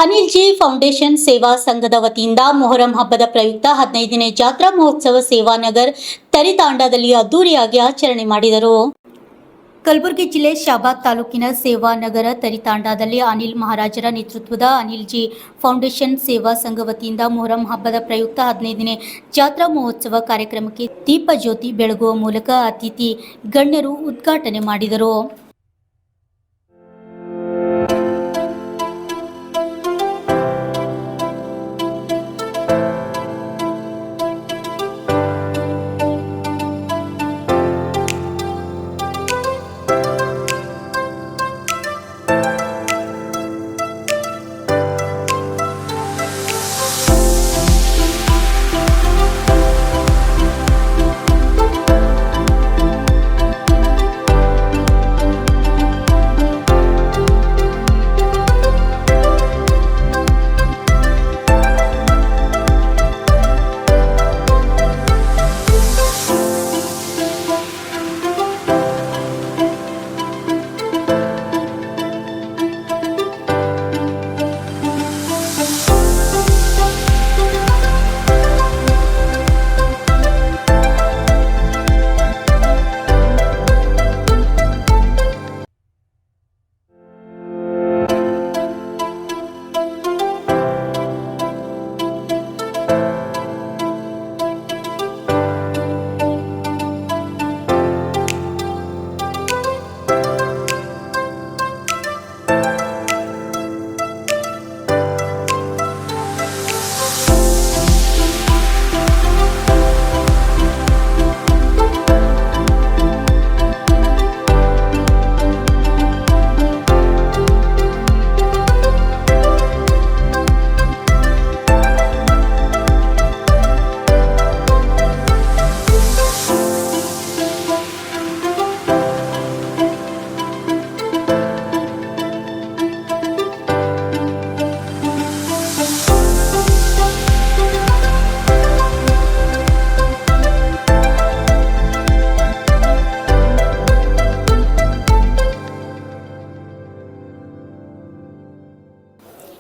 Anil G foundation ಸೇವಾ ಸಂಘದ ವತಿಯಿಂದ ಮೊಹರಂ ಹಬ್ಬದ ಪ್ರಯುಕ್ತ 15ನೇ ಜಾತ್ರಾ ಮಹೋತ್ಸವ ಸೇವಾನಗರ್ ತರಿತಾಂಡದಲ್ಲಿ ಅದ್ದೂರಿಯಾಗಿ ಆಚರಣೆ ಮಾಡಿದರು. ಕಲಬುರಗಿ ಜಿಲ್ಲೆ ಶಾಬಾದ್ ತಾಲೂಕಿನ ಸೇವಾನಗರ ತರಿತಾಂಡದಲ್ಲಿ ಅನಿಲ್ ಮಹಾರಾಜರ ನೇತೃತ್ವದ ಅನಿಲ್ ಜಿ ಫೌಂಡೇಶನ್ ಸೇವಾ ಸಂಘ ವತಿಯಿಂದ ಮೊಹರಂ ಹಬ್ಬದ ಪ್ರಯುಕ್ತ 15ನೇ ಜಾತ್ರಾ ಮಹೋತ್ಸವ ಕಾರ್ಯಕ್ರಮಕ್ಕೆ ದೀಪ ಜ್ಯೋತಿ ಬೆಳಗುವ ಮೂಲಕ ಅತಿಥಿ ಗಣ್ಯರು ಉದ್ಘಾಟನೆ ಮಾಡಿದರು.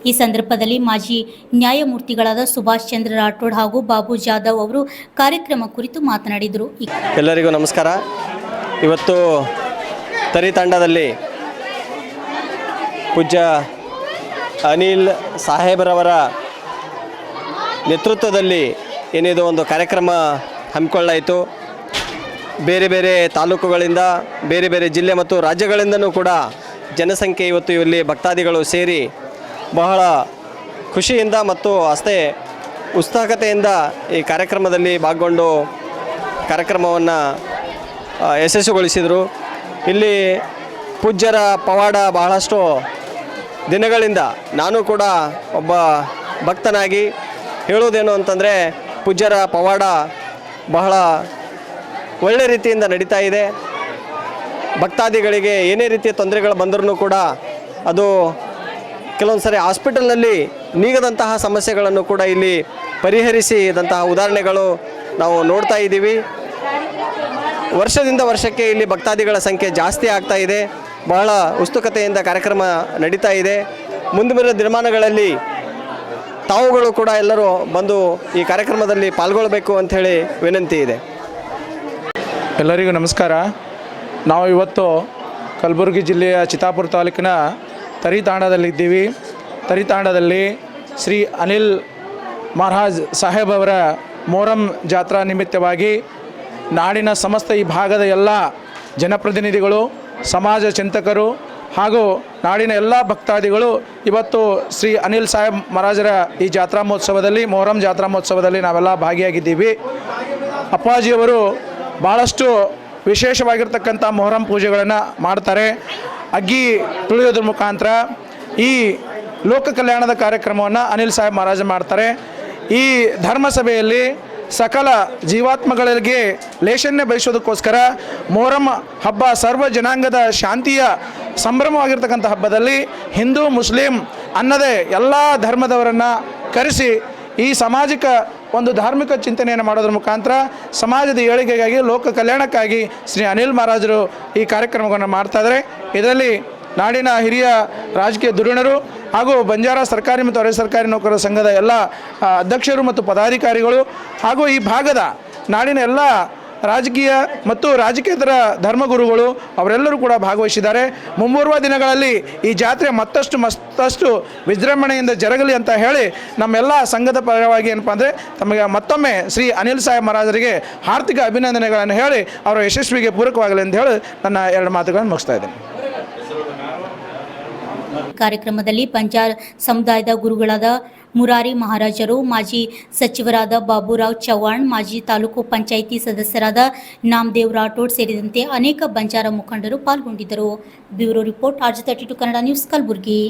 ಈ ಸಂದರ್ಭದಲ್ಲಿ ಮಾಜಿ ನ್ಯಾಯಮೂರ್ತಿಗಳಾದ ಸುಭಾಷ್ ಚಂದ್ರ ರಾಠೋಡ್ ಹಾಗೂ ಬಾಬು ಜಾಧವ್ ಅವರು ಕಾರ್ಯಕ್ರಮ ಕುರಿತು ಮಾತನಾಡಿದರು. ಎಲ್ಲರಿಗೂ ನಮಸ್ಕಾರ. ಇವತ್ತು ತರಿತಾಂಡದಲ್ಲಿ ಪೂಜ್ಯ ಅನಿಲ್ ಸಾಹೇಬರವರ ನೇತೃತ್ವದಲ್ಲಿ ಏನಿದು ಒಂದು ಕಾರ್ಯಕ್ರಮ ಹಮ್ಮಿಕೊಳ್ಳಾಯಿತು. ಬೇರೆ ಬೇರೆ ತಾಲೂಕುಗಳಿಂದ ಬೇರೆ ಬೇರೆ ಜಿಲ್ಲೆ ಮತ್ತು ರಾಜ್ಯಗಳಿಂದನೂ ಕೂಡ ಜನಸಂಖ್ಯೆ ಇವತ್ತು ಇಲ್ಲಿ ಭಕ್ತಾದಿಗಳು ಸೇರಿ ಬಹಳ ಖುಷಿಯಿಂದ ಮತ್ತು ಅಷ್ಟೇ ಉತ್ಸಾಹತೆಯಿಂದ ಈ ಕಾರ್ಯಕ್ರಮದಲ್ಲಿ ಭಾಗಗೊಂಡು ಕಾರ್ಯಕ್ರಮವನ್ನು ಯಶಸ್ವಿಗೊಳಿಸಿದರು. ಇಲ್ಲಿ ಪೂಜ್ಯರ ಪವಾಡ ಬಹಳಷ್ಟು ದಿನಗಳಿಂದ ನಾನು ಕೂಡ ಒಬ್ಬ ಭಕ್ತನಾಗಿ ಹೇಳೋದೇನು ಅಂತಂದರೆ ಪೂಜ್ಯರ ಪವಾಡ ಬಹಳ ಒಳ್ಳೆ ರೀತಿಯಿಂದ ನಡೀತಾ ಇದೆ. ಭಕ್ತಾದಿಗಳಿಗೆ ಏನೇ ರೀತಿಯ ತೊಂದರೆಗಳು ಬಂದರೂ ಕೂಡ ಅದು ಕೆಲವೊಂದು ಸರಿ ಹಾಸ್ಪಿಟಲ್ನಲ್ಲಿ ನೀಗದಂತಹ ಸಮಸ್ಯೆಗಳನ್ನು ಕೂಡ ಇಲ್ಲಿ ಪರಿಹರಿಸಿದಂತಹ ಉದಾಹರಣೆಗಳು ನಾವು ನೋಡ್ತಾ ಇದ್ದೀವಿ. ವರ್ಷದಿಂದ ವರ್ಷಕ್ಕೆ ಇಲ್ಲಿ ಭಕ್ತಾದಿಗಳ ಸಂಖ್ಯೆ ಜಾಸ್ತಿ ಆಗ್ತಾ ಇದೆ. ಬಹಳ ಉತ್ಸುಕತೆಯಿಂದ ಕಾರ್ಯಕ್ರಮ ನಡೀತಾ ಇದೆ. ಮುಂದಿನ ದಿನಮಾನಗಳಲ್ಲಿ ತಾವುಗಳು ಕೂಡ ಎಲ್ಲರೂ ಬಂದು ಈ ಕಾರ್ಯಕ್ರಮದಲ್ಲಿ ಪಾಲ್ಗೊಳ್ಳಬೇಕು ಅಂಥೇಳಿ ವಿನಂತಿ ಇದೆ. ಎಲ್ಲರಿಗೂ ನಮಸ್ಕಾರ. ನಾವು ಇವತ್ತು ಕಲಬುರಗಿ ಜಿಲ್ಲೆಯ ಚಿತ್ತಾಪುರ ತಾಲೂಕಿನ ತರಿತಾಂಡದಲ್ಲಿದ್ದೀವಿ. ತರಿತಾಂಡದಲ್ಲಿ ಶ್ರೀ ಅನಿಲ್ ಮಹಾರಾಜ್ ಸಾಹೇಬ್ ಅವರ ಮೊಹರಂ ಜಾತ್ರಾ ನಿಮಿತ್ತವಾಗಿ ನಾಡಿನ ಸಮಸ್ತ ಈ ಭಾಗದ ಎಲ್ಲ ಜನಪ್ರತಿನಿಧಿಗಳು, ಸಮಾಜ ಚಿಂತಕರು ಹಾಗೂ ನಾಡಿನ ಎಲ್ಲ ಭಕ್ತಾದಿಗಳು ಇವತ್ತು ಶ್ರೀ ಅನಿಲ್ ಸಾಹೇಬ್ ಮಹಾರಾಜರ ಈ ಜಾತ್ರಾ ಮಹೋತ್ಸವದಲ್ಲಿ ಮೊಹರಂ ಜಾತ್ರಾ ಮಹೋತ್ಸವದಲ್ಲಿ ನಾವೆಲ್ಲ ಭಾಗಿಯಾಗಿದ್ದೀವಿ. ಅಪ್ಪಾಜಿಯವರು ಭಾಳಷ್ಟು ವಿಶೇಷವಾಗಿರ್ತಕ್ಕಂಥ ಮೊಹರಂ ಪೂಜೆಗಳನ್ನು ಮಾಡ್ತಾರೆ. ಅಗ್ಗಿ ತುಳಿಯೋದ್ರ ಮುಖಾಂತರ ಈ ಲೋಕ ಕಲ್ಯಾಣದ ಕಾರ್ಯಕ್ರಮವನ್ನು ಅನಿಲ್ ಸಾಹೇಬ್ ಮಹಾರಾಜ ಮಾಡ್ತಾರೆ. ಈ ಧರ್ಮಸಭೆಯಲ್ಲಿ ಸಕಲ ಜೀವಾತ್ಮಗಳಿಗೆ ಲೇಷನ್ಯ ಬಯಸೋದಕ್ಕೋಸ್ಕರ ಮೊಹರಂ ಹಬ್ಬ ಸರ್ವ ಜನಾಂಗದ ಶಾಂತಿಯ ಸಂಭ್ರಮವಾಗಿರ್ತಕ್ಕಂಥ ಹಬ್ಬದಲ್ಲಿ ಹಿಂದೂ ಮುಸ್ಲಿಂ ಅನ್ನದೇ ಎಲ್ಲ ಧರ್ಮದವರನ್ನು ಕರೆಸಿ ಈ ಸಾಮಾಜಿಕ ಒಂದು ಧಾರ್ಮಿಕ ಚಿಂತನೆಯನ್ನು ಮಾಡೋದ್ರ ಮುಖಾಂತರ ಸಮಾಜದ ಏಳಿಗೆಗಾಗಿ ಲೋಕ ಕಲ್ಯಾಣಕ್ಕಾಗಿ ಶ್ರೀ ಅನಿಲ್ ಮಹಾರಾಜರು ಈ ಕಾರ್ಯಕ್ರಮವನ್ನು ಮಾಡ್ತಾ ಇದ್ದಾರೆ. ಇದರಲ್ಲಿ ನಾಡಿನ ಹಿರಿಯ ರಾಜಕೀಯ ಧುರೀಣರು ಹಾಗೂ ಬಂಜಾರ ಸರ್ಕಾರಿ ಮತ್ತು ಅರೆ ಸರ್ಕಾರಿ ನೌಕರರ ಸಂಘದ ಎಲ್ಲ ಅಧ್ಯಕ್ಷರು ಮತ್ತು ಪದಾಧಿಕಾರಿಗಳು ಹಾಗೂ ಈ ಭಾಗದ ನಾಡಿನ ಎಲ್ಲ ರಾಜಕೀಯ ಮತ್ತು ರಾಜಕೀಯೇತರ ಧರ್ಮಗುರುಗಳು ಅವರೆಲ್ಲರೂ ಕೂಡ ಭಾಗವಹಿಸಿದ್ದಾರೆ. ಮುಂಬರುವ ದಿನಗಳಲ್ಲಿ ಈ ಜಾತ್ರೆ ಮತ್ತಷ್ಟು ವಿಜೃಂಭಣೆಯಿಂದ ಜರಗಲಿ ಅಂತ ಹೇಳಿ ನಮ್ಮೆಲ್ಲ ಸಂಘದ ಪರವಾಗಿ ಏನಪ್ಪ ಅಂದರೆ ತಮಗೆ ಮತ್ತೊಮ್ಮೆ ಶ್ರೀ ಅನಿಲ್ ಸಾಹೇಬ್ ಮಹಾರಾಜರಿಗೆ ಹಾರ್ದಿಕ ಅಭಿನಂದನೆಗಳನ್ನು ಹೇಳಿ ಅವರ ಯಶಸ್ವಿಗೆ ಪೂರಕವಾಗಲಿ ಅಂತ ಹೇಳಿ ನನ್ನ 2 ಮಾತುಗಳನ್ನು ಮುಗಿಸ್ತಾ ಇದ್ದೇನೆ. ಕಾರ್ಯಕ್ರಮದಲ್ಲಿ ಬಂಜಾರ ಸಮುದಾಯದ ಗುರುಗಳಾದ ಮುರಾರಿ ಮಹಾರಾಜರು, ಮಾಜಿ ಸಚಿವರಾದ ಬಾಬುರಾವ್ ಚವ್ಹಾಣ್, ಮಾಜಿ ತಾಲೂಕು ಪಂಚಾಯಿತಿ ಸದಸ್ಯರಾದ ನಾಮದೇವ್ ರಾಠೋಡ್ ಸೇರಿದಂತೆ ಅನೇಕ ಬಂಜಾರ ಮುಖಂಡರು ಪಾಲ್ಗೊಂಡಿದ್ದರು. Bureau report RJ32 Kannada news, Kalaburagi.